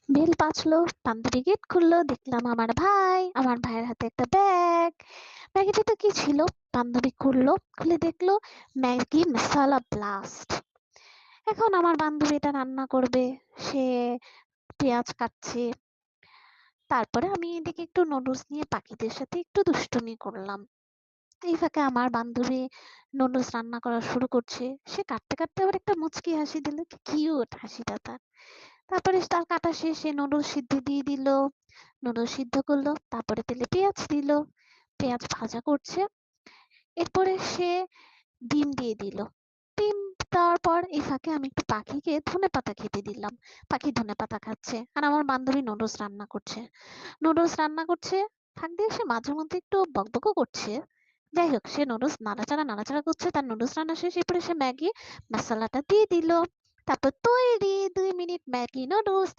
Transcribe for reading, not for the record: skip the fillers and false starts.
Bell বাজলো, বান্ধবী gate খুললো, দেখলাম আমার ভাই, আমার ভাইয়ের হাতে একটা ব্যাগ। ব্যাগেতে কি ছিল? বান্ধবী খুললো, খুলে দেখলো ম্যাগি মশালা ব্লাস্ট। এখন আমার বান্ধবী এটা রান্না করবে, সে পেঁয়াজ কাটছে। তারপরে আমি এদিকে একটু নুডলস নিয়ে পাখিদের সাথে একটু দুষ্টুমি করলাম। এই ফাঁকে আমার বান্ধবী নুডলস রান্না করা শুরু করছে। সে কাটতে কাটতে আবার একটা মুচকি হাসি দিল, কি কিউট হাসিটা তার। তারপরে তার কাটা শেষ, সে নুডলস সিদ্ধ দিয়ে দিল, নুডলস সিদ্ধ করলো, তারপরে তেলে পেঁয়াজ দিল, পেঁয়াজ ভাজা করছে। এরপরে সে ডিম দিয়ে দিল। ডিম দেওয়ার পর এই ফাঁকে আমি একটু পাখিকে ধনেপাতা খেতে দিলাম। পাখি ধনেপাতা খাচ্ছে আর আমার বান্ধবী নুডলস রান্না করছে। নুডলস রান্না করছে, ফাঁক দিয়ে সে মাঝে মধ্যে একটু বকবকও করছে। যাই হোক, সে নুডলস নাড়াচাড়া নাড়াচাড়া করছে, তার নুডলস রান্না শেষ। এরপরে সে ম্যাগি মশলাটা দিয়ে দিল। তারপর তৈরি 2 মিনিট ম্যাগি নুডলস।